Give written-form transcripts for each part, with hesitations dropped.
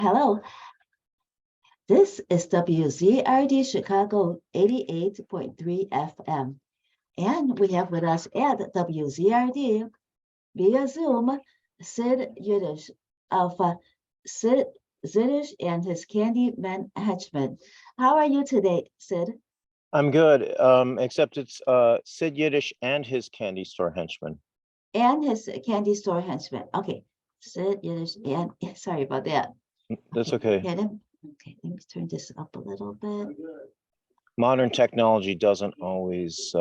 Hello, this is WZRD Chicago 88.3 FM. And we have with us at WZRD via Zoom, Sid Yiddish of Sid Yiddish and his Candyman Henchmen. How are you today, Sid? I'm good, except it's Sid Yiddish and his candy store henchman. And his candy store henchmen. Okay, Sid Yiddish and sorry about that. That's okay. Yeah, okay, let me turn this up a little bit. Modern technology doesn't always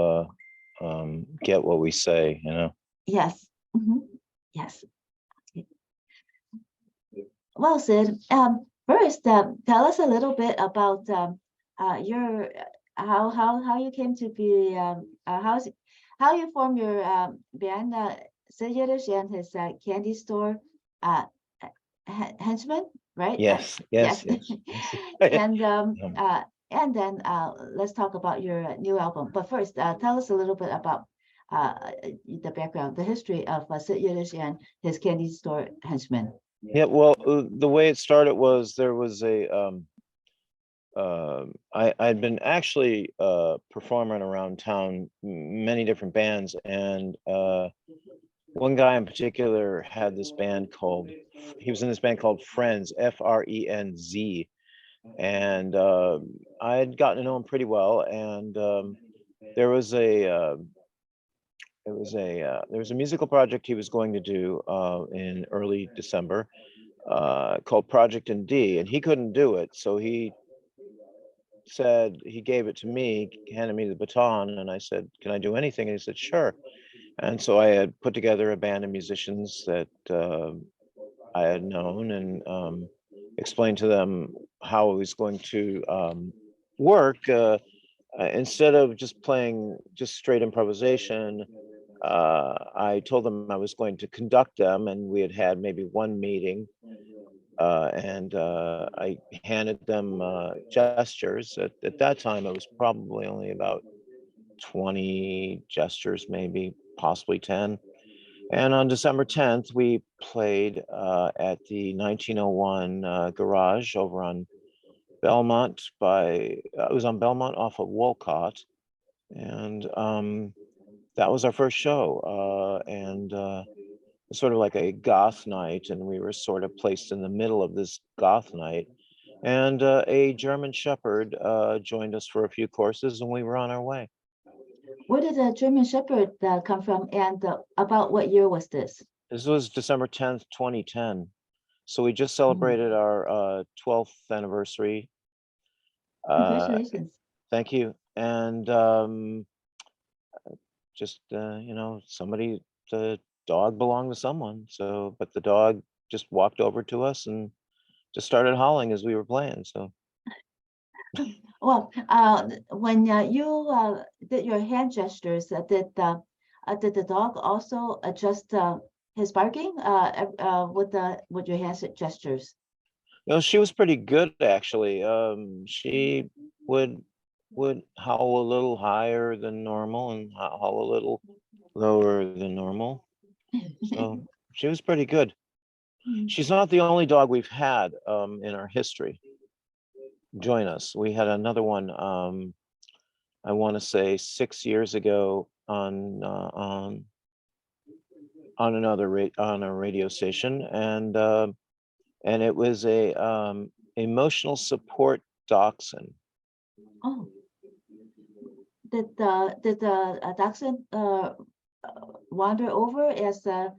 get what we say, you know? Yes. Yes. Okay. Well, Sid, first, tell us a little bit about your how you came to be how you form your band, Sid Yiddish and his candy store henchmen, right? Yes. And and then let's talk about your new album. But first, tell us a little bit about the background, the history of Sid Yiddish and his candy store henchmen. Yeah, well, the way it started was there was I'd been actually performing around town, many different bands, and one guy in particular had this band called, he was in this band called Friends, Frenz, and I had gotten to know him pretty well, and there was a musical project he was going to do in early December called Project in D, and he couldn't do it, so he said, he gave it to me, handed me the baton, and I said, can I do anything? And he said, sure. And so I had put together a band of musicians that I had known, and explained to them how it was going to work. Instead of just playing just straight improvisation, I told them I was going to conduct them, and we had had maybe one meeting, and I handed them gestures. At that time, it was probably only about 20 gestures, maybe possibly 10. And on December 10th, we played at the 1901 garage over on Belmont it was on Belmont off of Wolcott. And that was our first show. And sort of like a goth night. And we were sort of placed in the middle of this goth night. And a German Shepherd joined us for a few courses, and we were on our way. Where did the German Shepherd come from, and about what year was this? This was December 10th, 2010. So we just celebrated our 12th anniversary. Congratulations. Thank you. And just, the dog belonged to someone. So, but the dog just walked over to us and just started howling as we were playing. So. Well, when you did your hand gestures, did the dog also adjust his barking with your hand gestures? She was pretty good, actually. She would howl a little higher than normal and howl a little lower than normal. So she was pretty good. She's not the only dog we've had in our history join us. We had another one, I want to say 6 years ago on a radio station, and it was a emotional support dachshund. Oh, did the dachshund wander over as the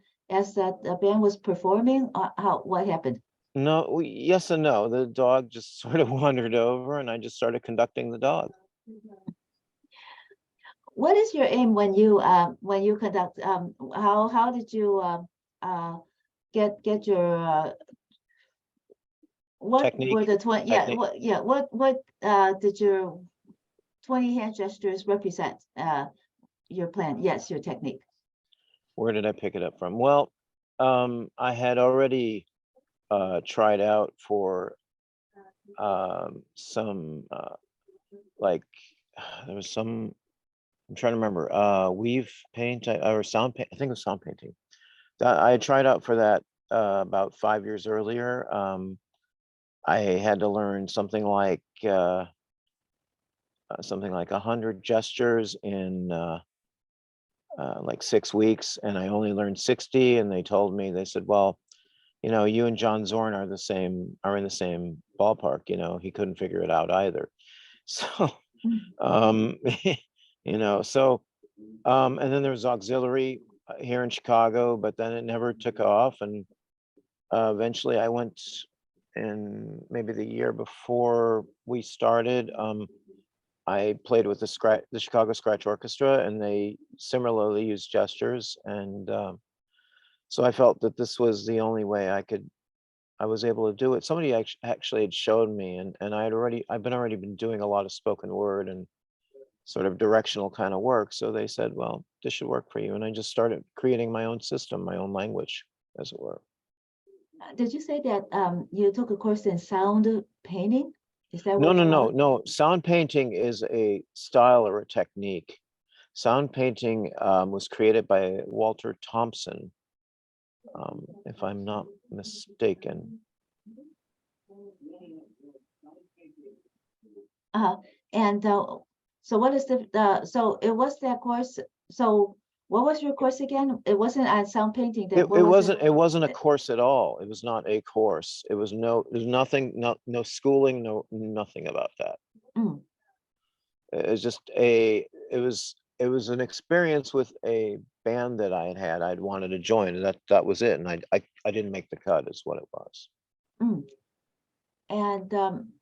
band was performing? What happened? No, yes and no. The dog just sort of wandered over, and I just started conducting the dog. What is your aim when you conduct? How did you get your what technique, were the 20? Yeah, technique. What did your 20 hand gestures represent? Your plan? Yes, your technique. Where did I pick it up from? Well, I had already tried out for some like there was some, I'm trying to remember, weave paint or sound paint. I think it was sound painting. That I had tried out for that about 5 years earlier. I had to learn something like 100 gestures in like 6 weeks, and I only learned 60. And they said, well, you and John Zorn are in the same ballpark. He couldn't figure it out either. So, Mm. um, so, and then there was auxiliary here in Chicago, but then it never took off. And eventually I went in maybe the year before we started. I played with the Chicago Scratch Orchestra, and they similarly used gestures. And so I felt that this was the only way I was able to do it. Somebody actually had showed me, and I've already been doing a lot of spoken word and sort of directional kind of work. So they said, well, this should work for you. And I just started creating my own system, my own language, as it were. Did you say that you took a course in sound painting? Is that No, what no, you no, are? no. Sound painting is a style or a technique. Sound painting was created by Walter Thompson, if I'm not mistaken. Uh, and so what is so it was that course. So what was your course again? It wasn't on sound painting. Then what was it? It wasn't a course at all. It was not a course. There's nothing, no schooling, nothing about that. Mm, It was just it was an experience with a band that I'd wanted to join, and that was it. And I didn't make the cut, is what it was. mm. And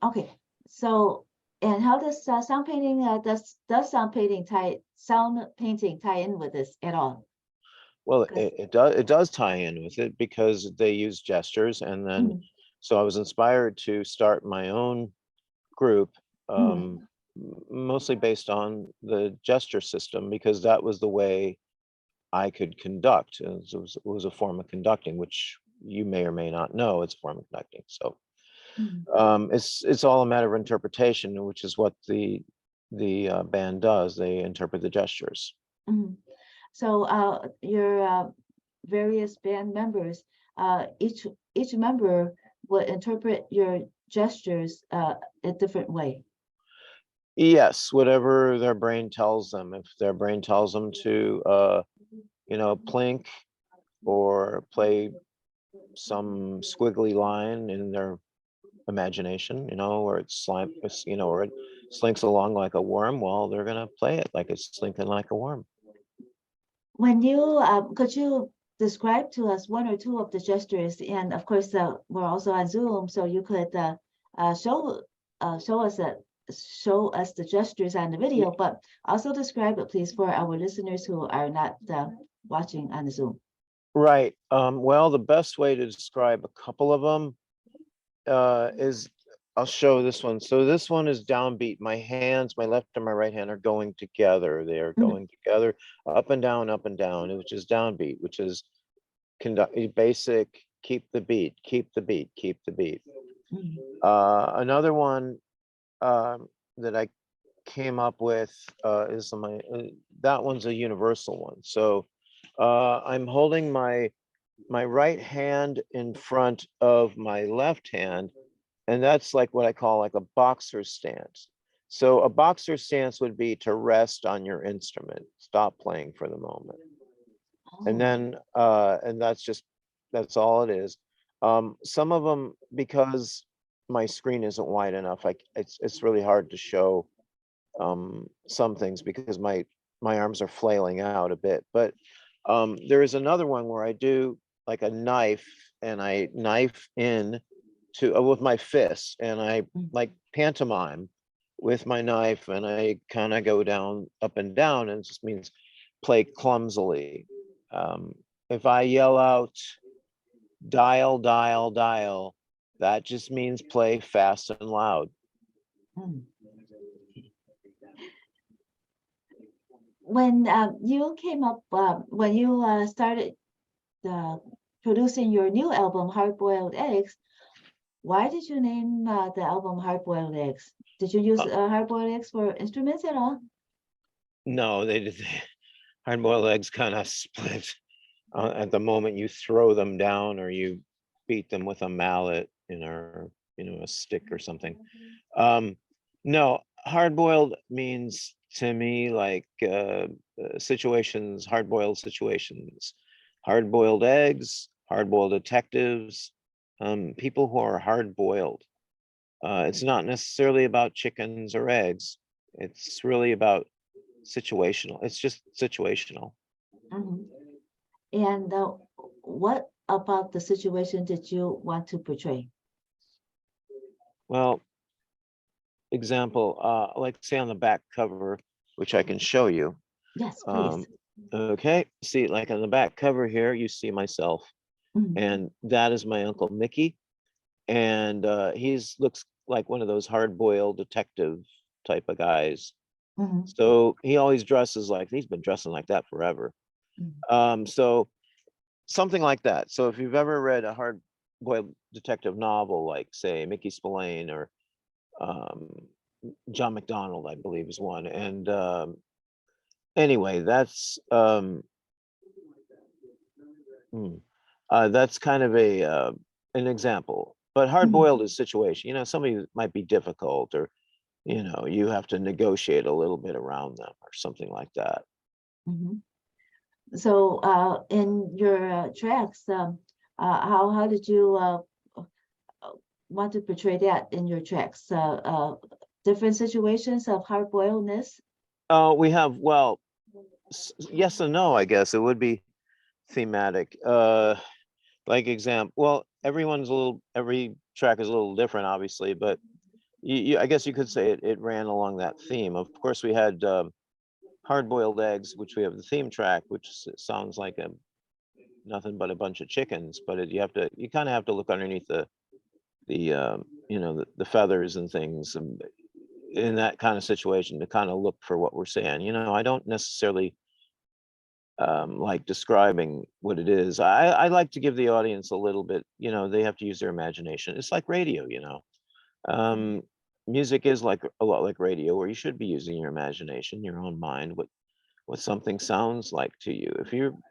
okay, so and how does sound painting does sound painting tie in with this at all? Well, 'Cause- it does tie in with it because they use gestures. And then mm, so I was inspired to start my own group, mm, mostly based on the gesture system, because that was the way I could conduct. It was a form of conducting, which you may or may not know. It's a form of conducting. So mm, it's all a matter of interpretation, which is what the band does. They interpret the gestures. mm. So your various band members, each member will interpret your gestures a different way. Yes, whatever their brain tells them. If their brain tells them to, plink or play some squiggly line in their imagination, or or it slinks along like a worm, well, they're gonna play it like it's slinking like a worm. When you could you describe to us one or two of the gestures, and of course we're also on Zoom, so you could show show us the gestures on the video, but also describe it, please, for our listeners who are not watching on the Zoom. Right. Well, the best way to describe a couple of them is I'll show this one. So this one is downbeat. My hands, my left and my right hand are going together. They are Mhm, going together, up and down, which is downbeat, which is basic, keep the beat, keep the beat, keep the beat. mhm, Another one that I came up with is that one's a universal one. So I'm holding my right hand in front of my left hand, and that's like what I call like a boxer stance. So a boxer stance would be to rest on your instrument, stop playing for the moment. And Oh, then and that's all it is. Some of them, because my screen isn't wide enough, it's really hard to show some things because my arms are flailing out a bit. But there is another one where I do like a knife, and I knife in to with my fists, and I mm, like pantomime with my knife, and I kind of go down, up and down, and it just means play clumsily. Um, if I yell out dial, dial, dial, that just means play fast and loud. mm. When you came up, when you started producing your new album, Hard Boiled Eggs, why did you name the album Hard Boiled Eggs? Did you use Uh, hard boiled eggs for instruments at all? no, they did. Hard-boiled eggs kind of split at the moment you throw them down or you beat them with a mallet, a stick or something. No, hard-boiled means to me like situations, hard-boiled situations, hard-boiled eggs, hard-boiled detectives, people who are hard-boiled. It's not necessarily about chickens or eggs. It's really about situational. It's just situational. Mhm. And what about the situation that you want to portray? Well, example, like say on the back cover, which I can show you. Yes, Um, please. okay, see, like on the back cover here, you see myself, Mhm, and that is my Uncle Mickey. And he's looks like one of those hard-boiled detective type of guys. mhm, So he always dresses like he's been dressing like that forever. mhm, So something like that. So if you've ever read a hard-boiled detective novel, like say Mickey Spillane or um, John McDonald, I believe is one. And anyway, hmm, that's kind of an example. But mhm, hard-boiled is situation. Somebody might be difficult, or you have to negotiate a little bit around them, or something like that. mhm. So in your tracks, how did you uh, want to portray that in your tracks? Different situations of hard-boiledness? We have, well, yes and no, I guess it would be thematic. Like example, well, every track is a little different, obviously, but I guess you could say it ran along that theme. Of course, we had hard-boiled eggs, which we have the theme track, which sounds like nothing but a bunch of chickens, but you kind of have to look underneath the feathers and things, in that kind of situation to kind of look for what we're saying. I don't necessarily like describing what it is. I like to give the audience a little bit, they have to use their imagination. It's like radio. Um, Music is like a lot like radio, where you should be using your imagination, your own mind, what something sounds like to you.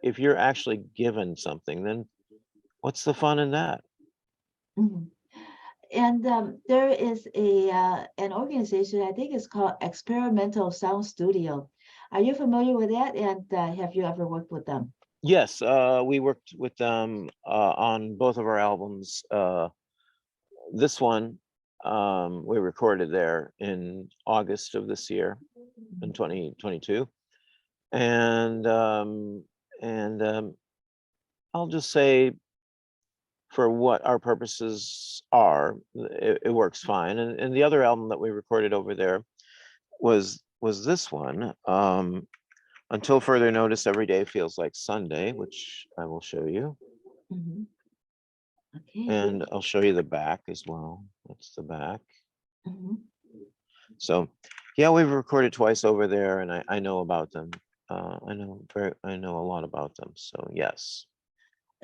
If you're actually given something, then what's the fun in that? Mhm. And there is an organization, I think it's called Experimental Sound Studio. Are you familiar with that? And have you ever worked with them? Yes, we worked with them on both of our albums. This one, we recorded there in August of this year, in Mhm, 2022. And I'll just say, for what our purposes are, it works fine. And the other album that we recorded over there was this one, Until Further Notice, Every Day Feels Like Sunday, which I will show you. mhm. Okay. And I'll show you the back as well. That's the back. Mhm. So yeah, we've recorded twice over there, and I know about them. I know a lot about them. So yes.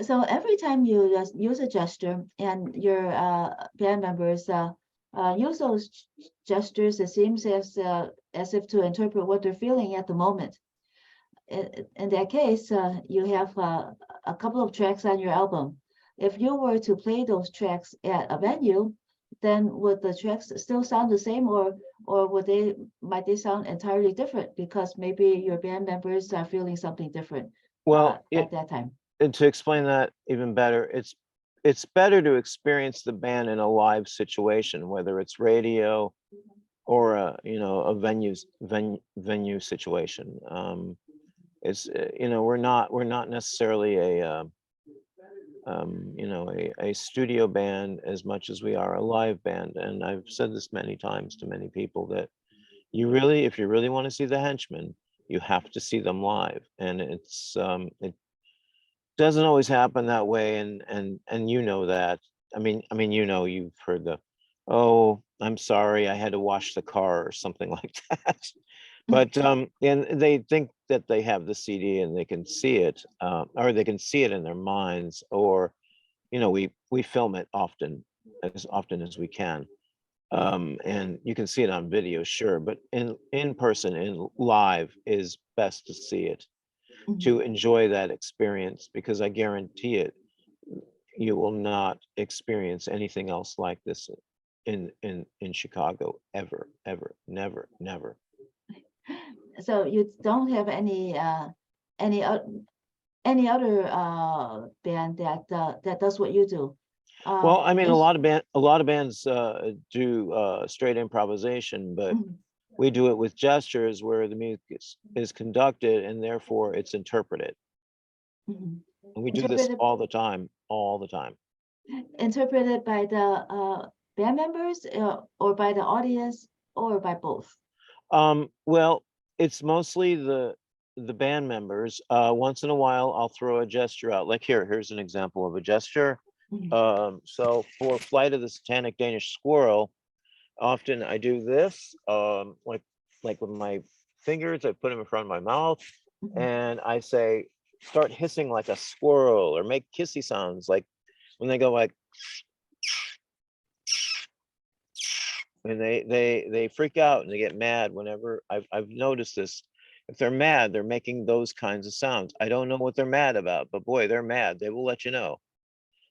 So every time you just use a gesture and your band members use those gestures, it seems as if to interpret what they're feeling at the moment. In that case, you have a couple of tracks on your album. If you were to play those tracks at a venue, then would the tracks still sound the same, or might they sound entirely different because maybe your band members are feeling something different Well, at that time? and to explain that even better, it's better to experience the band in a live situation, whether it's radio or a venue situation. It's we're not necessarily a studio band as much as we are a live band. And I've said this many times to many people, that if you really want to see the Henchmen, you have to see them live. And it doesn't always happen that way. And that. You've heard the, "Oh, I'm sorry, I had to wash the car," or something like that. But and they think that they have the CD and they can see it, or they can see it in their minds, or we film it often as we can. And you can see it on video, sure, but in person, in live, is best to see it, Mhm. to enjoy that experience, because I guarantee it, you will not experience anything else like this in Chicago ever, never, never. So you don't have any any other band that does what you do? Well, I mean, in- a lot of bands do straight improvisation, but Mhm, we do it with gestures where the music is conducted and therefore it's interpreted. mhm. And we do this Interpreted all the time, all the time. interpreted by the band members or by the audience or by both? Well, it's mostly the band members. Once in a while, I'll throw a gesture out. Like here's an example of a gesture. Mhm, So for Flight of the Satanic Danish Squirrel, often I do this, like with my fingers, I put them in front of my mouth, mhm, and I say, start hissing like a squirrel, or make kissy sounds, like when they go like, and they freak out and they get mad whenever I've noticed this. If they're mad, they're making those kinds of sounds. I don't know what they're mad about, but boy, they're mad. They will let you know.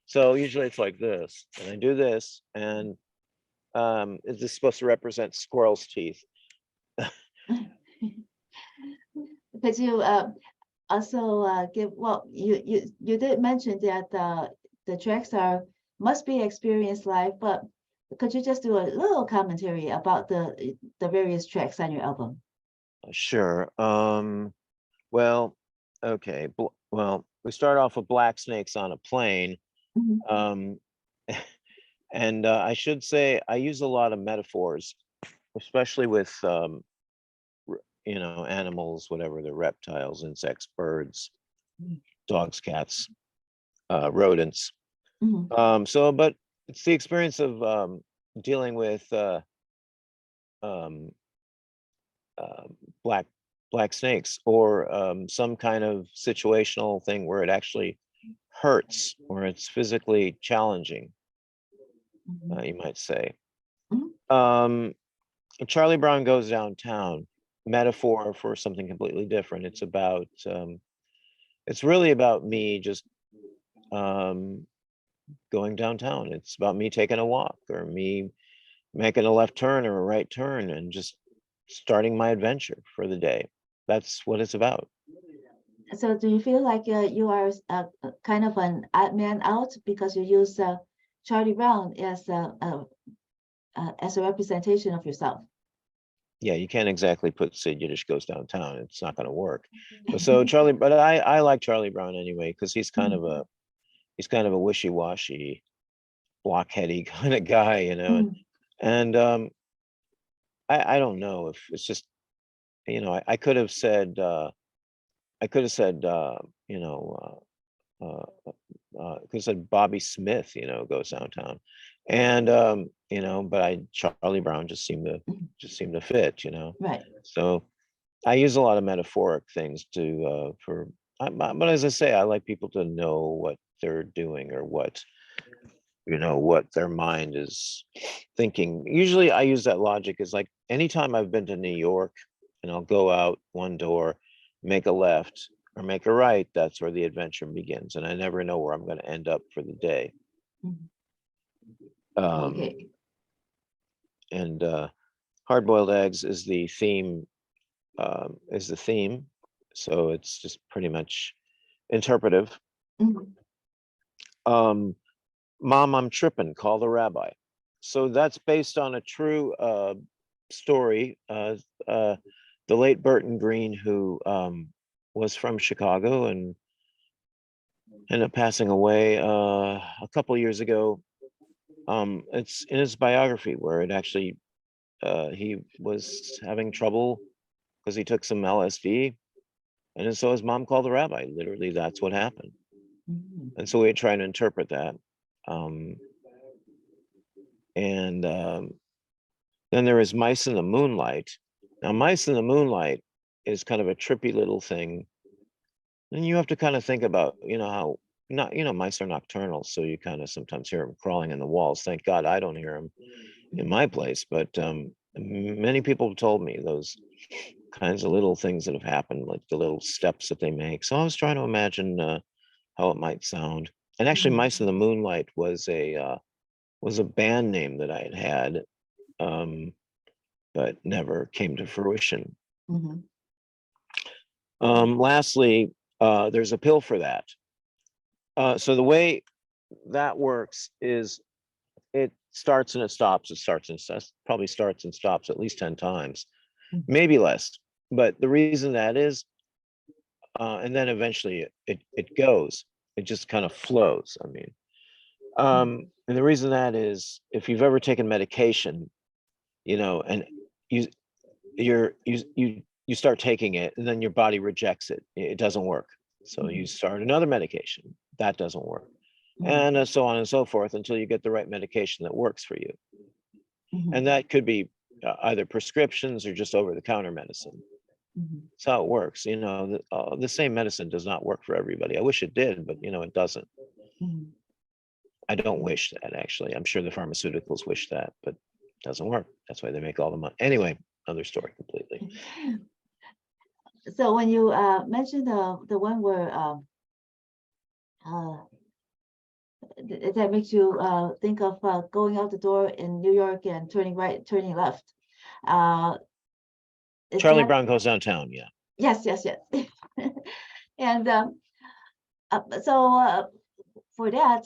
So usually it's like this, and I do this, and is this supposed to represent squirrel's teeth? Could you also give, well, you did mention that the tracks are must be experienced live, but could you just do a little commentary about the various tracks on your album? Sure. Well, okay. Well, we start off with Black Snakes on a Plane. Mhm, Um, and I should say I use a lot of metaphors, especially with animals, whatever they're, reptiles, insects, birds, mhm, dogs, cats, rodents. mhm, But it's the experience of dealing with um, uh, black black snakes, or some kind of situational thing where it actually hurts, or it's physically challenging, mhm, you might say. mhm, Um, Charlie Brown Goes Downtown, metaphor for something completely different. It's really about me just um, going downtown. It's about me taking a walk, or me making a left turn or a right turn, and just starting my adventure for the day. That's what it's about. So do you feel like you are kind of an odd man out because you use Charlie Brown as a representation of yourself? Yeah, you can't exactly put Sid Yiddish Goes Downtown. It's not going to work. But I like Charlie Brown anyway, because Mhm, he's kind of a wishy-washy, blockheady kind of guy, mhm, and I don't know if it's just, I could have said could have said Bobby Smith, goes downtown, and but Charlie Brown mhm. just seemed to fit, Right. so I use a lot of metaphoric things to but as I say, I like people to know what they're doing, or what their mind is thinking. Usually I use that logic as, like, anytime I've been to New York and I'll go out one door, make a left or make a right, that's where the adventure begins. And I never know where I'm going to end up for the day. Mhm. Um, Okay. and Hard boiled eggs is the theme. So it's just pretty much interpretive. Mhm, Um, Mom, I'm tripping, call the rabbi. So that's based on a true story. The late Burton Green, who was from Chicago and ended up passing away a couple years ago. It's in his biography where it actually he was having trouble because he took some LSD, and then so his mom called the rabbi. Literally, that's what happened. mhm, And so we try to interpret that. Um, and Then there is Mice in the Moonlight. Now, Mice in the Moonlight is kind of a trippy little thing. And you have to kind of think about, how not, mice are nocturnal. So you kind of sometimes hear them crawling in the walls. Thank God I don't hear them in mhm, my place. But many people have told me those kinds of little things that have happened, like the little steps that they make. So I was trying to imagine how it might sound. And actually, mhm, Mice in the Moonlight was was a band name that I had, but never came to fruition. Mhm. Lastly, there's a pill for that. So the way that works is it starts and it stops, it starts and stops, probably starts and stops at least 10 times, Mhm. maybe less. But the reason that is, and then eventually it goes, it just kind of flows. I mean, and the reason that is, if you've ever taken medication, you know, and you you start taking it, and then your body rejects it. It doesn't work. So you start another medication that doesn't work, Mhm. and so on and so forth until you get the right medication that works for you. Mhm. And that could be either prescriptions or just over-the-counter medicine. Mhm. That's how it works. You know, the same medicine does not work for everybody. I wish it did, but you know, it doesn't. Mhm. I don't wish that, actually. I'm sure the pharmaceuticals wish that, but it doesn't work. That's why they make all the money. Anyway, other story completely. So when you mentioned the one where uh, that makes you think of going out the door in New York and turning right, turning left. Uh, is Charlie that Brown Goes Downtown, yeah. yes, yes, yes. And so for that,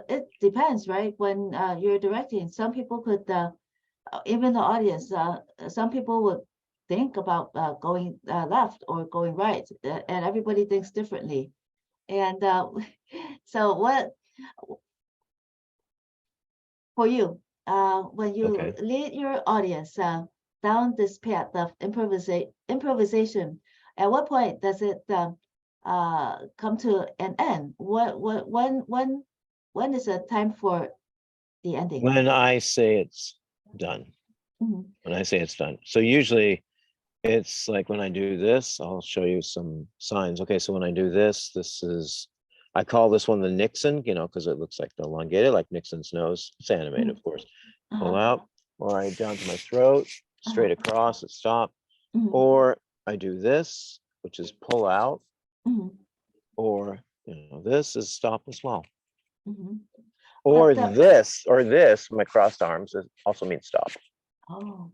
it depends, right? When you're directing, some people could, even the audience, some people would think about going left or going right, and everybody thinks differently. And so what for you, when you Okay. lead your audience down this path of improvisation, at what point does it come to an end? When is it time for the ending? When I say it's done, Mhm. when I say it's done. So usually it's like when I do this, I'll show you some signs. Okay, so when I do this, this is, I call this one the Nixon, you know, because it looks like elongated, like Nixon's nose. It's animated, Mhm. of course. Pull Uh-huh. out, or I down to my throat, Uh-huh. straight across, it stop. Mhm. Or I do this, which is pull out, Mhm. or this is stop as well. Mhm. Or But this, my crossed arms, it also means stop. oh,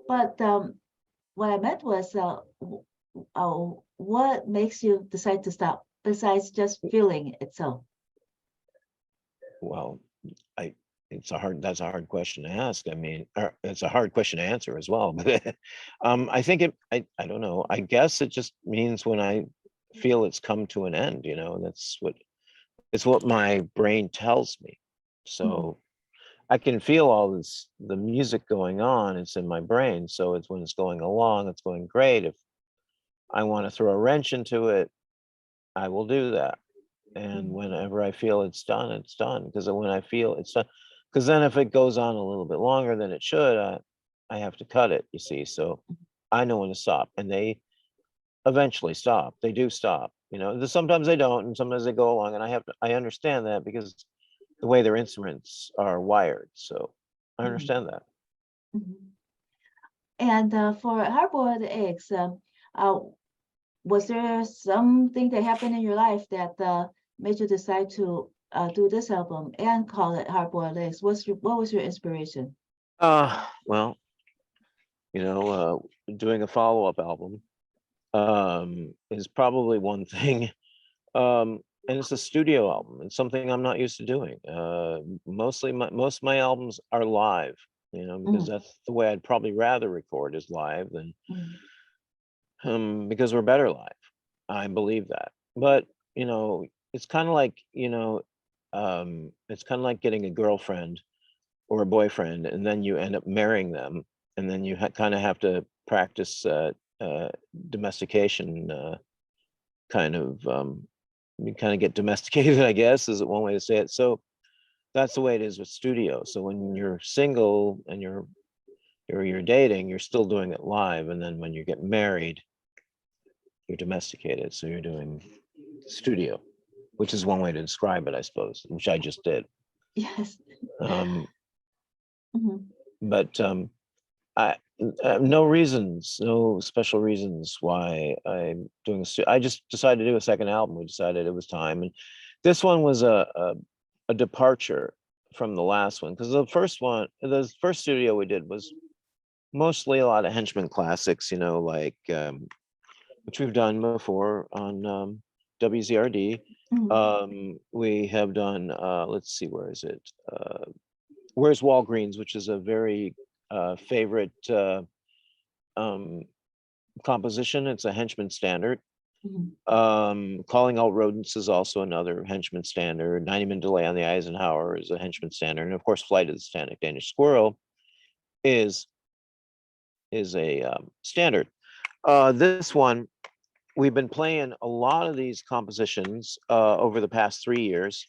but what I meant was, what makes you decide to stop besides just feeling itself? Well, I that's a hard question to ask. I mean, it's a hard question to answer as well. But I think I don't know. I guess it just means when I feel it's come to an end, you know, that's what it's what my brain tells me. Mhm. So I can feel all this the music going on, it's in my brain. So it's when it's going along, it's going great. If I want to throw a wrench into it, I will do that. And Mhm. whenever I feel it's done, it's done. Because when I feel it's done, because then if it goes on a little bit longer than it should, I have to cut it, you see. So I know when to stop, and they eventually stop. They do stop. You know, sometimes they don't, and sometimes they go along, and I understand that because the way their instruments are wired. So I Mhm. understand that. Mhm. And for hard-boiled eggs, uh, was there something that happened in your life that made you decide to do this album and call it Hard-Boiled Eggs? What was your inspiration? Well, doing a follow-up album is probably one thing. And it's a studio album. It's something I'm not used to doing. Mostly, most of my albums are live, because Mm, that's the way I'd probably rather record is live than mm, because we're better live. I believe that. But it's kind of like it's kind of like getting a girlfriend or a boyfriend, and then you end up marrying them, and then you kind of have to practice uh, domestication. Kind of you kind of get domesticated, I guess, is one way to say it. So that's the way it is with studio. So when you're single and you're dating, you're still doing it live, and then when you get married, you're domesticated. So you're doing studio, which is one way to describe it, I suppose, which I just did. yes. Um, Mhm, but I no reasons, no special reasons why I'm doing. I just decided to do a second album. We decided it was time, and this one was a departure. from the last one, because the first studio we did was mostly a lot of Henchmen classics, you know, like which we've done before on WZRD. Mhm. We have done, let's see, where is it? Where's Walgreens, which is a very favorite um, composition. It's a Henchman standard. Mhm. Calling All Rodents is also another Henchman standard. 90-minute delay on the Eisenhower is a Henchman standard. And of course, Flight of the Satanic Danish Squirrel is a standard. This one, we've been playing a lot of these compositions over the past 3 years,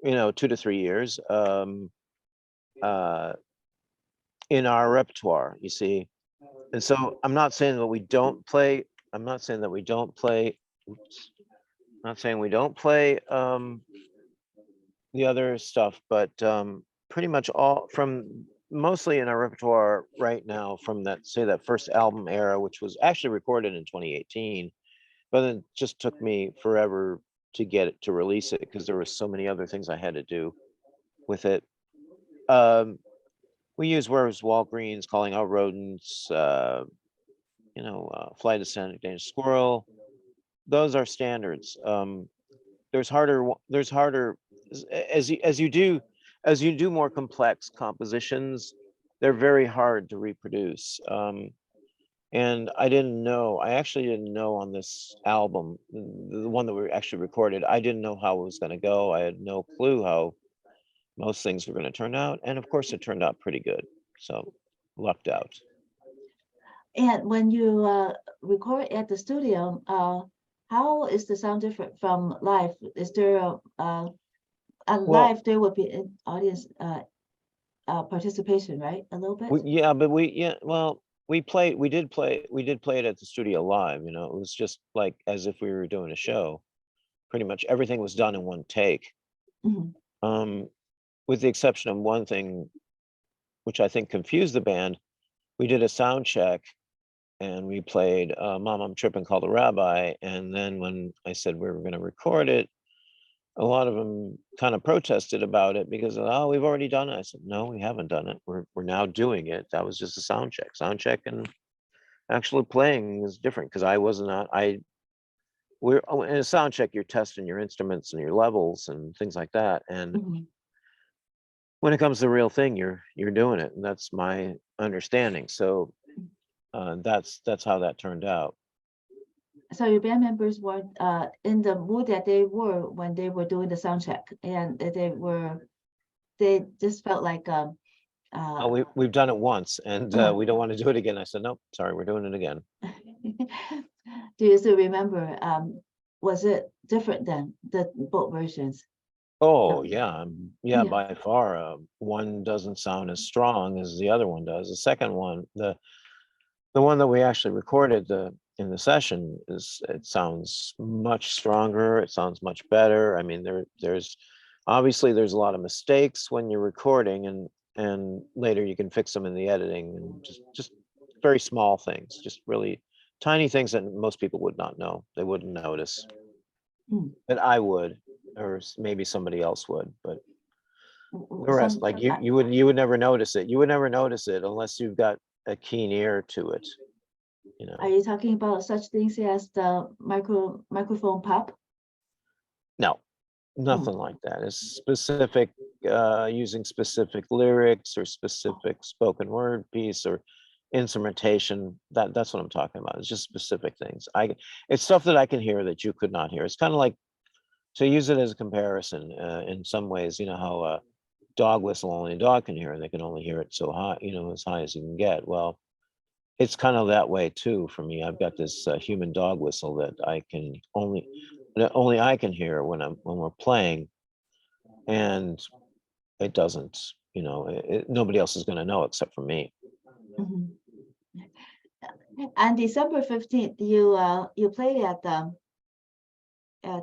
you know, 2 to 3 years uh, in our repertoire, you see. And so I'm not saying that we don't play, I'm not saying that we don't play, oops, not saying we don't play the other stuff, but pretty much all from mostly in our repertoire right now from that, say, that first album era, which was actually recorded in 2018, but it just took me forever to get it to release it because there were so many other things I had to do with it. We use Where's Walgreens, Calling Out Rodents, you know, Flight of Sonic Danish Squirrel. Those are standards. There's harder as you do more complex compositions, they're very hard to reproduce. And I actually didn't know on this album, the one that we actually recorded, I didn't know how it was going to go. I had no clue how most things were going to turn out. And of course, it turned out pretty good. So lucked out. And when you record at the studio, how is the sound different from live? Is there a Well, live? There would be an audience participation, right? A little bit. yeah, but well, we did play it at the studio live, you know, it was just like as if we were doing a show. Pretty much everything was done in one take. Mhm. Um, with the exception of one thing, which I think confused the band. We did a sound check and we played Mom, I'm Tripping, Call the Rabbi. And then when I said we were going to record it, a lot of them kind of protested about it because, oh, we've already done it. I said, no, we haven't done it. We're now doing it. That was just a sound check. Sound check and actually playing is different because I was not, we're in a sound check, you're testing your instruments and your levels and things like that. And Mhm. when it comes to the real thing, you're doing it. And that's my understanding. So that's how that turned out. So your band members were in the mood that they were when they were doing the sound check, and they just felt like Oh, we've done it once and uh, we don't want to do it again. I said, nope, sorry, we're doing it again. do you still remember? Was it different than the both versions? Oh, No. yeah, yeah, Yeah. by far. One doesn't sound as strong as the other one does. The second one, the one that we actually recorded in the session it sounds much stronger. It sounds much better. I mean, there's obviously there's a lot of mistakes when you're recording and later you can fix them in the editing and just very small things, just really tiny things that most people would not know. They wouldn't notice. Mm. But I would, or maybe somebody else would, but the rest, Some like you would never notice it. You would never notice it unless you've got a keen ear to it, you are know. you talking about such things as the microphone pop? No, Mm. nothing like that. It's specific, using specific lyrics or specific spoken word piece or instrumentation. That's what I'm talking about. It's just specific things. It's stuff that I can hear that you could not hear. It's kind of like, to use it as a comparison, in some ways, you know how a dog whistle only a dog can hear, and they can only hear it so high, you know, as high as you can get. Well, it's kind of that way too for me. I've got this human dog whistle that only I can hear when we're playing, and it doesn't, you know, nobody else is going to know except for me. Mhm. On December 15th, you played at a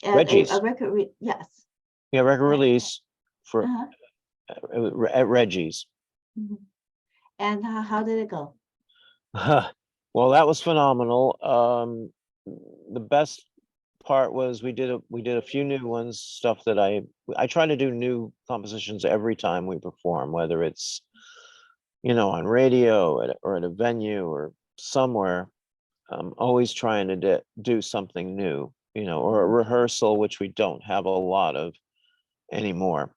Reggie's, record yes. yeah, record Uh, release for uh-huh. at Reggie's. Mhm. And how did it go? Well, that was phenomenal. The best part was we did a few new ones, stuff that I try to do new compositions every time we perform, whether it's, on radio or at a venue or somewhere. I'm always trying to do something new, or a rehearsal, which we don't have a lot of anymore.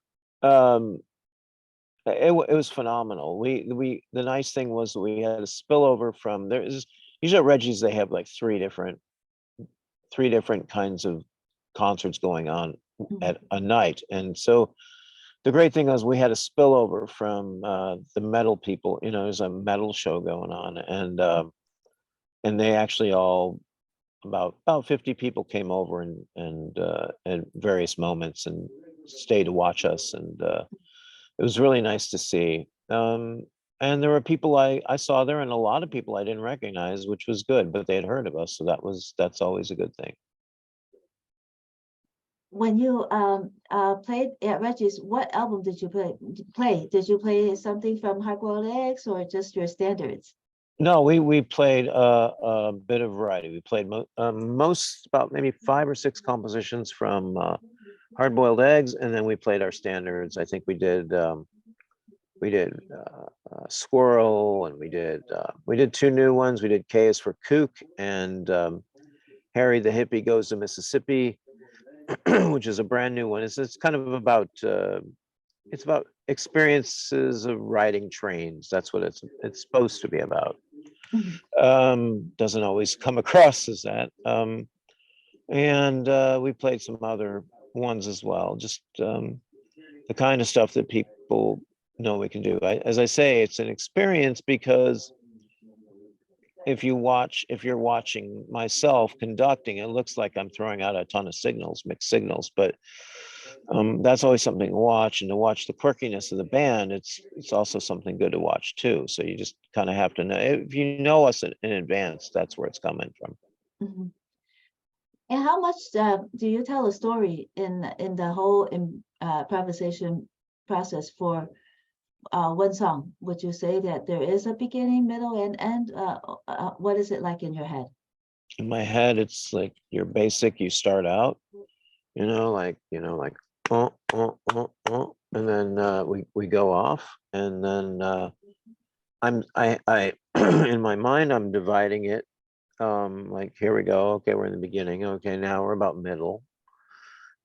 It was phenomenal. The nice thing was that we had a spillover from usually at Reggie's they have like three different kinds of concerts going on at a night, and so the great thing was we had a spillover from the metal people. There's a metal show going on, and they actually all about 50 people came over and at various moments and stayed to watch us, and it was really nice to see. And there were people I saw there, and a lot of people I didn't recognize, which was good, but they had heard of us, so that's always a good thing. When you played at Reggie's, what album did you play? Did you play something from Hard-Boiled Eggs or just your standards? No, we played a bit of variety. We played most, about maybe 5 or 6 compositions from Hard-Boiled Eggs, and then we played our standards. I think we did Squirrel, and we did 2 new ones. We did K is for Kook and Harry the Hippie Goes to Mississippi, which is a brand new one. It's kind of about it's about experiences of riding trains. That's what it's supposed to be about. Doesn't always come across as that. And we played some other ones as well, just the kind of stuff that people know we can do. As I say, it's an experience, because if you're watching myself conducting, it looks like I'm throwing out a ton of mixed signals, but that's always something to watch. And to watch the quirkiness of the band, it's also something good to watch too. So you just kind of have to know, if you know us in advance, that's where it's coming from. Mm-hmm. And how much do you tell a story in the whole improvisation process for one song? Would you say that there is a beginning, middle, and end? What is it like in your head? In my head, it's like your basic. You start out, like and then we go off, and then I in my mind I'm dividing it. Like, here we go. Okay, we're in the beginning. Okay, now we're about middle,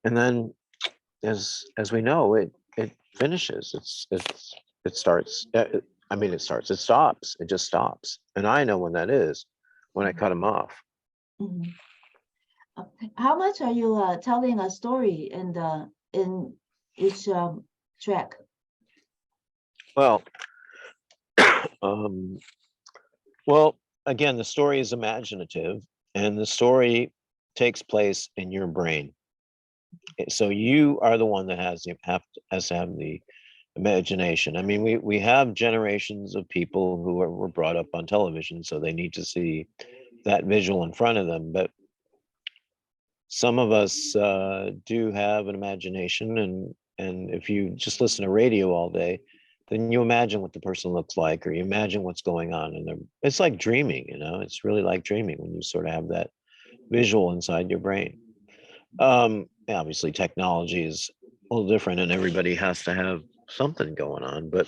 and then as we know, it finishes. It starts. It stops. It just stops, and I know when that is, when I cut them off. Mm-hmm. How much are you telling a story in each track? Well, well, again, the story is imaginative, and the story takes place in your brain. So you are the one that has to have the imagination. I mean, we have generations of people who were brought up on television, so they need to see that visual in front of them. But some of us do have an imagination, and if you just listen to radio all day, then you imagine what the person looks like, or you imagine what's going on, and it's like dreaming. It's really like dreaming when you sort of have that visual inside your brain. Obviously, technology is a little different, and everybody has to have something going on. But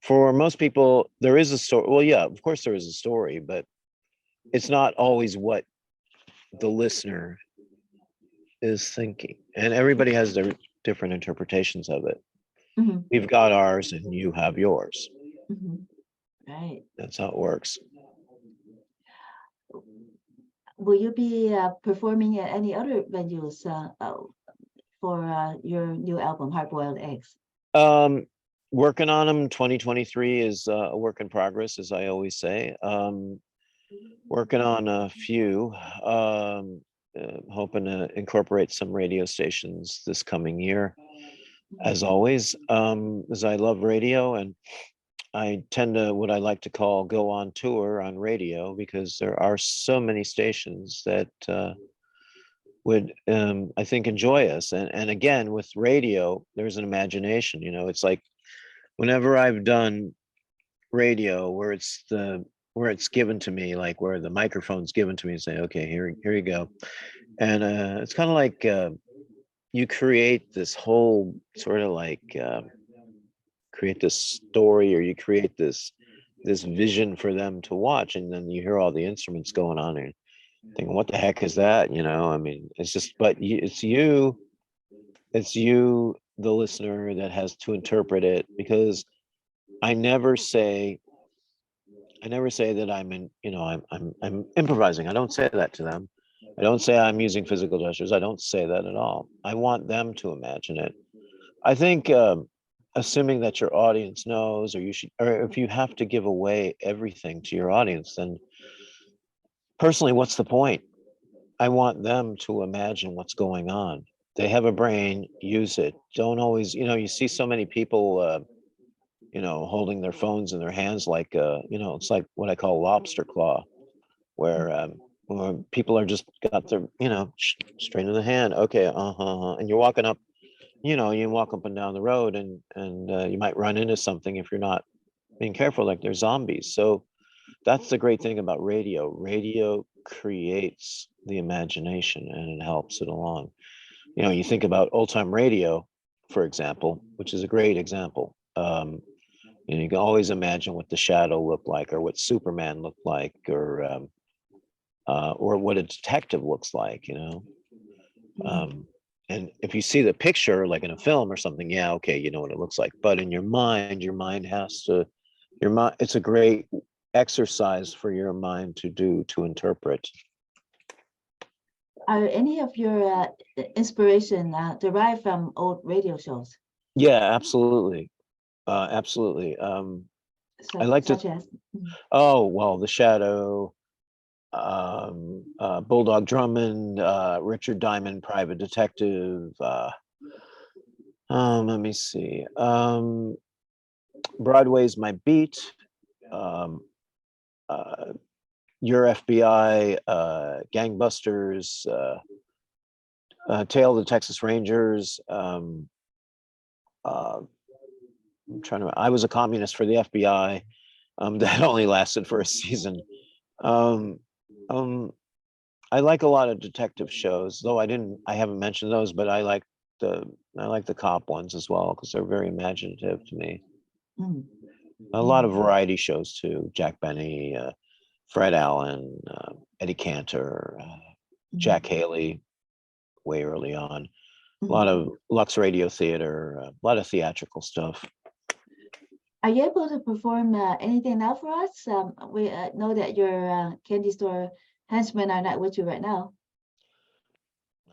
for most people, there is a story. Well, yeah, of course there is a story, but it's not always what the listener is thinking, and everybody has their different interpretations of it. Mm-hmm. We've got ours, and you have yours. Mm-hmm. Right. That's how it works. Will you be performing at any other venues for your new album, Hard-Boiled Eggs? Working on them. 2023 is a work in progress, as I always say. Working on a few, hoping to incorporate some radio stations this coming year, as always, as I love radio, and I tend to, what I like to call, go on tour on radio, because there are so many stations that would, I think, enjoy us. And again, with radio, there's an imagination. It's like, whenever I've done radio where it's the where it's given to me, like where the microphone's given to me and say, okay, here you go. And it's kind of like you create this whole sort of like create this story, or you create this vision for them to watch, and then you hear all the instruments going on and thinking, what the heck is that? You know, I mean, it's just, but it's you, the listener, that has to interpret it, because I never say that I'm in, you know, I'm improvising. I don't say that to them. I don't say I'm using physical gestures. I don't say that at all. I want them to imagine it. I think assuming that your audience knows, or you should, or if you have to give away everything to your audience, then personally, what's the point? I want them to imagine what's going on. They have a brain, use it. Don't always, you know, you see so many people, you know, holding their phones in their hands like, you know, it's like what I call lobster claw, where people are just got their, you know, straight in the hand. Okay, and you're walking up, you know, you walk up and down the road, and you might run into something if you're not being careful, like there's zombies. So that's the great thing about radio. Radio creates the imagination and it helps it along. You know, you think about old time radio, for example, which is a great example. You know, you can always imagine what the Shadow looked like, or what Superman looked like, or what a detective looks like. You know, and if you see the picture, like in a film or something, yeah, okay, you know what it looks like. But in your mind has to, your mind. It's a great exercise for your mind to do, to interpret. Are any of your inspiration derived from old radio shows? Yeah, absolutely, absolutely. I like to. Such as? Oh well, the Shadow, Bulldog Drummond, Richard Diamond, Private Detective. Let me see. Broadway's My Beat. Um, uh, Your FBI, Gangbusters, Tale of the Texas Rangers. I'm trying to. I was a communist for the FBI. That only lasted for a season. Um, um, I like a lot of detective shows, though I haven't mentioned those, but I like the cop ones as well, because they're very imaginative to me. Mm. A lot of variety shows too. Jack Benny, Fred Allen, Eddie Cantor, Jack Haley, way early on. A lot of Lux Radio Theater, a lot of theatrical stuff. Are you able to perform anything now for us? We know that your candy store henchmen are not with you right now.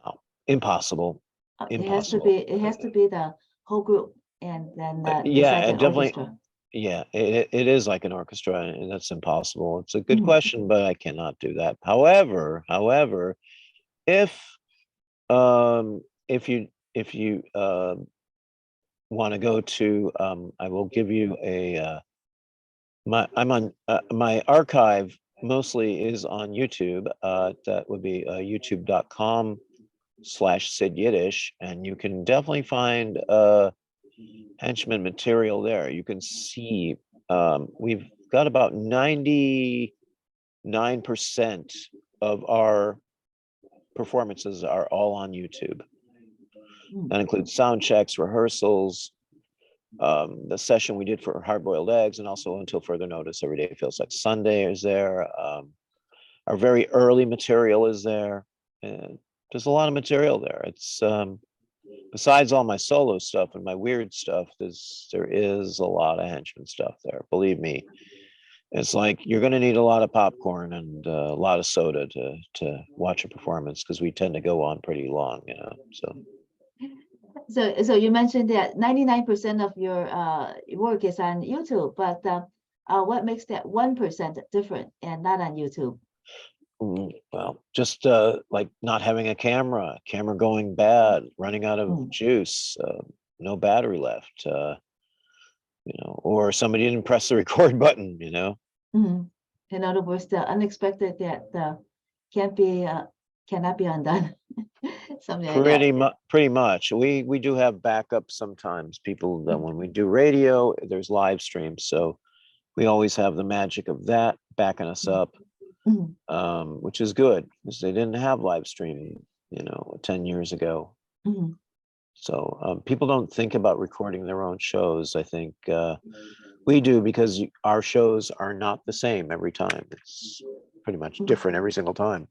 No, impossible. It has to Impossible. be. It has to be the whole group, and then it's Yeah, like it an definitely. orchestra. Yeah, it is like an orchestra, and that's impossible. It's a good question, but I cannot do that. However, if if you want to go to, I will give you a my archive mostly is on YouTube. That would be youtube.com/Sid Yiddish, and you can definitely find Henchmen material there. You can see we've got about 99% of our performances are all on YouTube. That includes sound checks, rehearsals, the session we did for hard-boiled eggs, and also Until Further Notice, Every Day Feels Like Sunday is there. Our very early material is there. And there's a lot of material there. It's besides all my solo stuff and my weird stuff, there is a lot of Henchmen stuff there. Believe me, it's like you're going to need a lot of popcorn and a lot of soda to watch a performance, because we tend to go on pretty long, you know. So you mentioned that 99% of your work is on YouTube, but what makes that 1% different and not on YouTube? Well, just like not having a camera going bad, running out of juice, no battery left, you know, or somebody didn't press the record button, you know. In other words, the unexpected that cannot be undone. Something like that. Pretty much. We do have backup sometimes. People that when we do radio, there's live streams, so we always have the magic of that backing us up, Mhm, which is good because they didn't have live streaming, 10 years ago. mhm. So people don't think about recording their own shows. I think we do because our shows are not the same every time. It's pretty much Mhm. different every single time.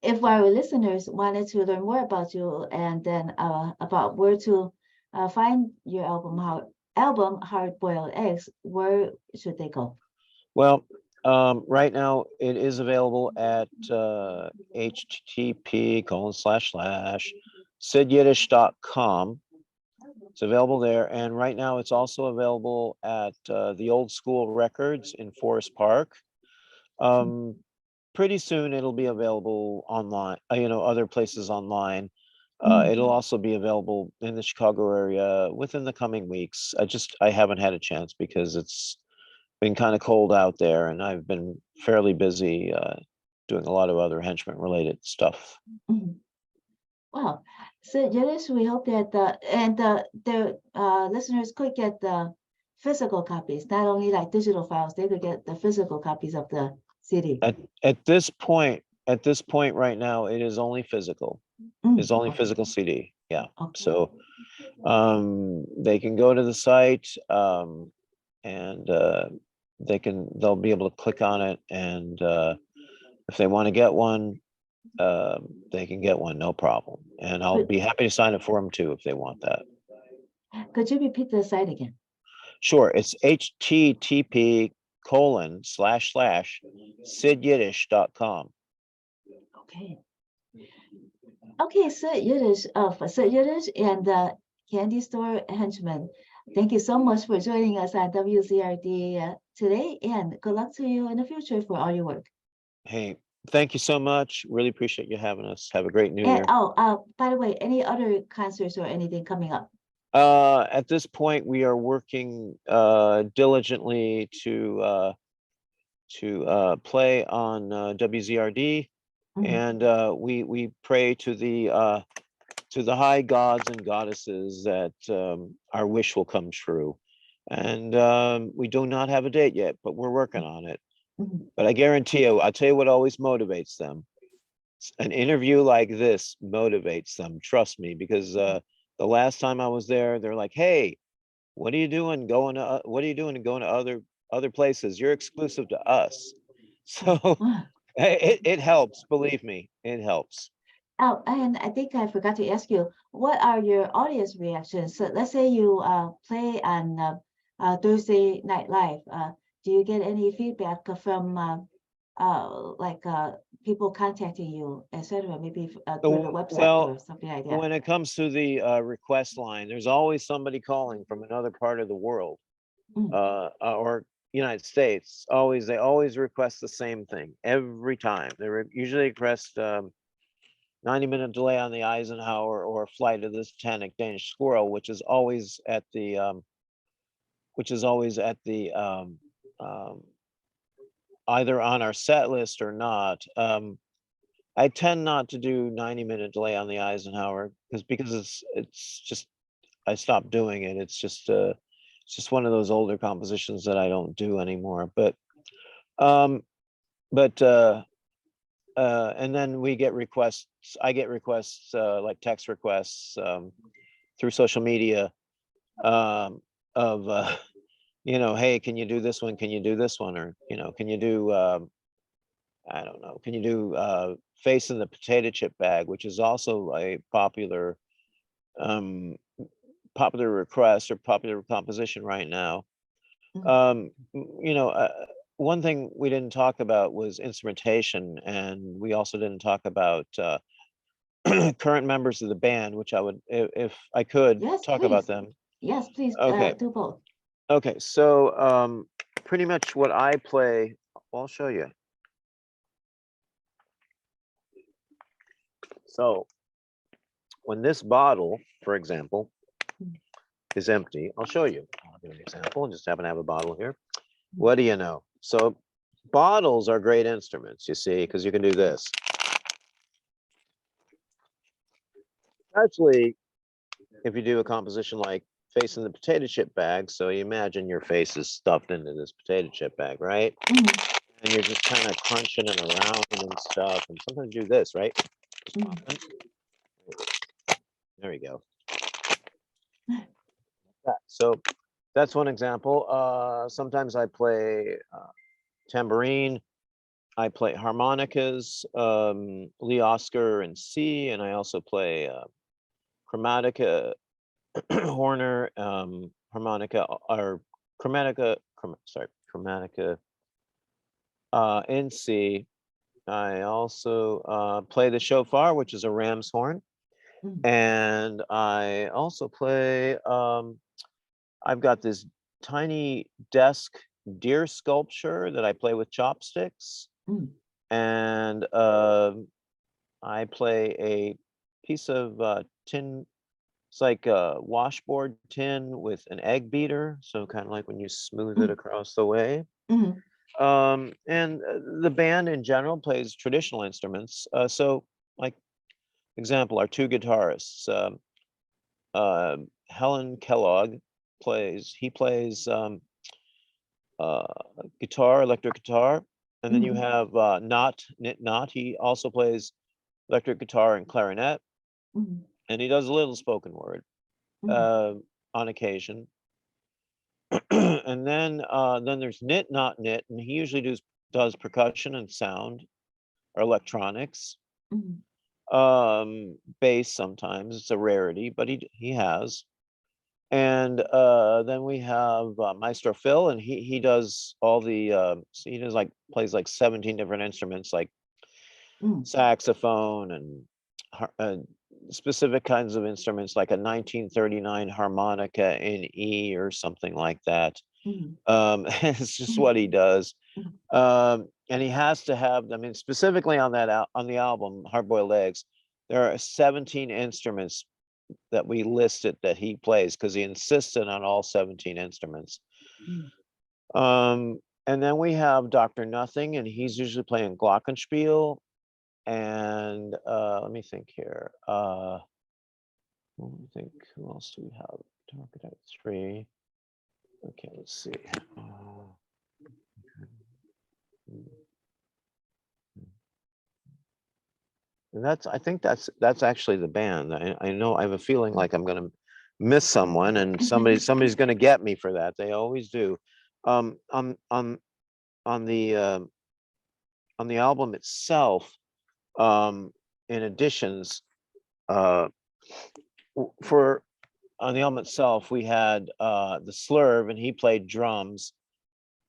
If our listeners wanted to learn more about you and then about where to find your album Hard Boiled Eggs, where should they go? Well, right now it is available at http://sidyiddish.com. It's available there. And right now it's also available at the Old School Records in Forest Park. Pretty soon it'll be available online, other places online. It'll also be available in the Chicago area within the coming weeks. I haven't had a chance because it's been kind of cold out there and I've been fairly busy doing a lot of other Henchmen related stuff. Mhm. Wow. So Yiddish, we hope that the listeners could get the physical copies, not only like digital files, they could get the physical copies of the CD. At this point right now, it is only physical. It's only Okay. physical CD. Yeah. Okay. So they can go to the site and they'll be able to click on it, and if they want to get one, they can get one, no problem. And I'll Could be happy to sign it for them too if they want that. could you repeat the site again? Sure, it's http://sidyiddish.com. Okay. Okay, Sid Yiddish for Sid Yiddish and the Candy Store Henchman. Thank you so much for joining us on WZRD today, and good luck to you in the future for all your work. Hey, thank you so much. Really appreciate you having us. Have a great new And year. by the way, any other concerts or anything coming up? At this point, we are working diligently to play on WZRD, Mhm. and we pray to the high gods and goddesses that our wish will come true. And we do not have a date yet, but we're working on it. Mhm. But I guarantee you, I'll tell you what always motivates them. An interview like this motivates them. Trust me, because the last time I was there, they're like, "Hey, what are you doing going to? What are you doing going to other places? You're exclusive to us." So it helps. Believe me, it helps. Oh, and I think I forgot to ask you, what are your audience reactions? So let's say you play on Thursday Night Live. Do you get any feedback from like people contacting you, etc.? Maybe through the website Well, or something like that. when it comes to the request line, there's always somebody calling from another part of the world Mm, or United States. They always request the same thing every time. Usually request 90-minute delay on the Eisenhower or flight of the Titanic Danish Squirrel, which is always at the either on our set list or not. I tend not to do 90-minute delay on the Eisenhower because it's just I stopped doing it. It's just one of those older compositions that I don't do anymore. Um, but and then we get requests. I get requests like text requests through social media of hey, can you do this one? Can you do this one? Or can you do I don't know, can you do Face in the Potato Chip Bag, which is also a um, popular request or popular composition right now. mm, Um, one thing we didn't talk about was instrumentation, and we also didn't talk about current members of the band, which I would, if I could, yes, talk about please. them. Yes, please Okay, do both. okay. So pretty much what I play, I'll show you. So when this bottle, for example, is empty, I'll show you. I'll give an example. I just happen to have a bottle here. What do you know? So bottles are great instruments, you see, because you can do this. Especially if you do a composition like face in the potato chip bag. So you imagine your face is stuffed into this potato chip bag, right? Mhm. And you're just kind of crunching it around and stuff. And sometimes you do this, right? Just Mhm. popping. There we go. Yeah, so that's one example. Sometimes I play tambourine. I play harmonicas, Lee Oscar and C, and I also play chromatica, Horner, harmonica, or chromatica in C. I also play the shofar, which is a ram's horn, Mhm. and I also play. I've got this tiny desk deer sculpture that I play with chopsticks, Mhm. and I play a piece of tin. It's like a washboard tin with an egg beater, so kind of like when you smooth it Mhm. across the way. Mhm. And the band in general plays traditional instruments. So, like example, our two guitarists, Helen Kellogg he plays uh, guitar, electric guitar, and then you Mhm. have Knot. He also plays electric guitar and clarinet, Mhm. and he does a little spoken word Mhm. uh, on occasion. And then there's Knit, and he usually does percussion and sound or electronics. Mhm. Bass sometimes, it's a rarity, but he has. And then we have Maestro Phil, and he does all the so he does like plays like 17 different instruments, like Mhm. saxophone and specific kinds of instruments, like a 1939 harmonica in E or something like that. Mhm. It's just Mhm. what he does. Mhm. And he has to have, I mean, specifically on on the album Hard Boiled Eggs, there are 17 instruments that we listed that he plays because he insisted on all 17 instruments. Mhm. And then we have Dr. Nothing, and he's usually playing glockenspiel. And let me think here. Let me think, who else do we have? Talk it out 3. Okay, let's see. And I think that's actually the band. I know I have a feeling like I'm gonna miss someone, and somebody's gonna get me for that. They always do. Um, on on on the uh, on the album itself, in additions, uh, for on the album itself, we had the Slurve, and he played drums,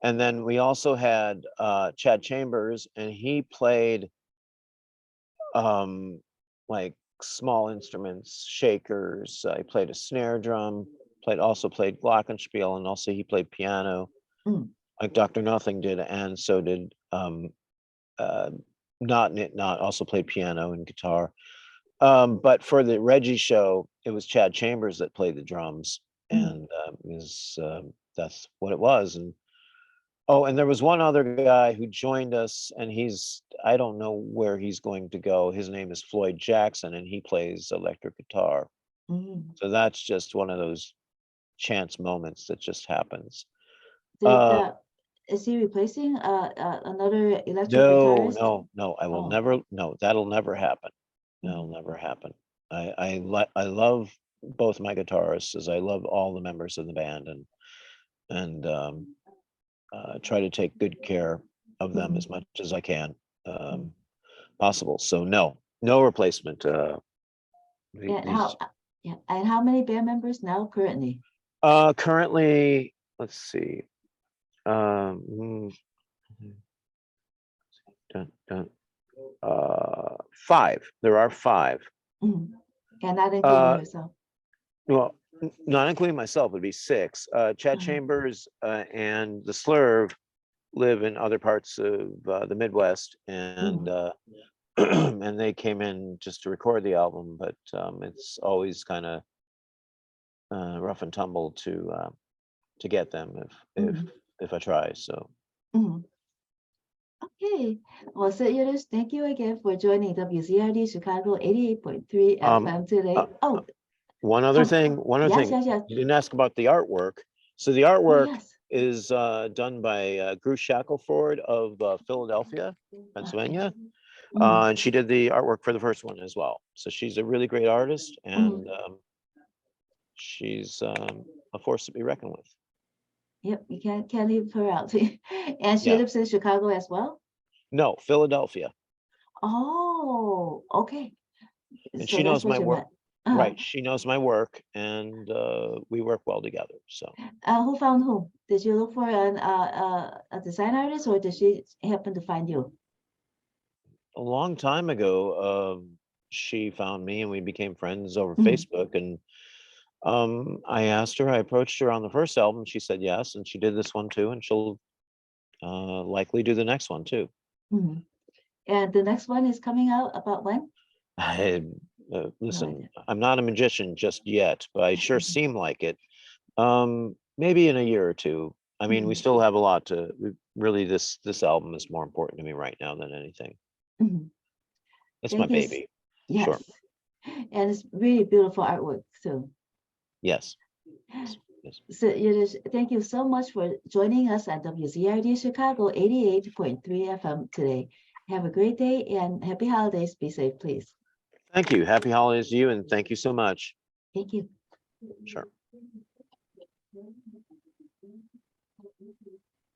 and then we also had Chad Chambers, and he played um, like small instruments, shakers. He played a snare drum, also played glockenspiel, and also he played piano, Mhm. like Dr. Nothing did, and so did uh, Not also played piano and guitar. But for the Reggie show, it was Chad Chambers that played the drums, Mhm. and that's what it was. And oh, and there was one other guy who joined us, and I don't know where he's going to go. His name is Floyd Jackson, and he plays electric guitar. Mhm. So that's just one of those chance moments that just happens. Did Uh, is he replacing another electric no, guitarist? no, no, I will Oh. never, no, that'll never happen. That'll Mhm. never happen. I love both my guitarists, as I love all the members of the band, and try to take good care of them Mhm. as much as I can. Mhm. Um, Possible. So no replacement. And These yeah, and how many band members now currently? currently, let's see. Mm, dun, dun, 5. There are 5. Mhm. And not including Uh, yourself. well, not including myself, would be 6. Chad Uh-huh. Chambers and the Slurve live in other parts of the Midwest, and Mhm. and they came in just to record the album, but it's always kind of rough and tumble to get them Mhm. if I try. So Mhm. Okay. Well, Sid Yiddish, thank you again for joining WZRD Chicago 88.3 um FM uh, today. Oh, One other From- thing, Yes, yes, yes. you didn't ask about the artwork. So the Oh, artwork yes. is done by Bruce Shackelford of Philadelphia, Okay. Pennsylvania. Mhm, And she did the artwork for the first one as well. So she's a really great artist, and she's a force to be reckoned with. Yep, you can't leave her out. And she Yeah. lives in Chicago as well? No, Philadelphia. Oh, okay. And So she that's knows what my you work. meant. Right. She knows my work, and we work well together. So Who found whom? Did you look for a design artist, or did she happen to find you? a long time ago, she found me and we became friends over Mhm, Facebook. And I asked her, I approached her on the first album. She said yes. And she did this one too. And she'll likely do the next one too. mhm. And the next one is coming out about when? I, No listen, idea. I'm not a magician just yet, but I sure seem like it. Maybe in a year or two. I mean, we Mhm, still have a lot to really, this album is more important to me right now than anything. mhm. It's my Thank you. baby. Yes. Sure. And it's really beautiful artwork too. Yes. Yes. So Yiddish, thank you so much for joining us at WZRD Chicago 88.3 FM today. Have a great day and happy holidays. Be safe, please. Thank you. Happy holidays to you, and thank you so much. Thank you. Sure.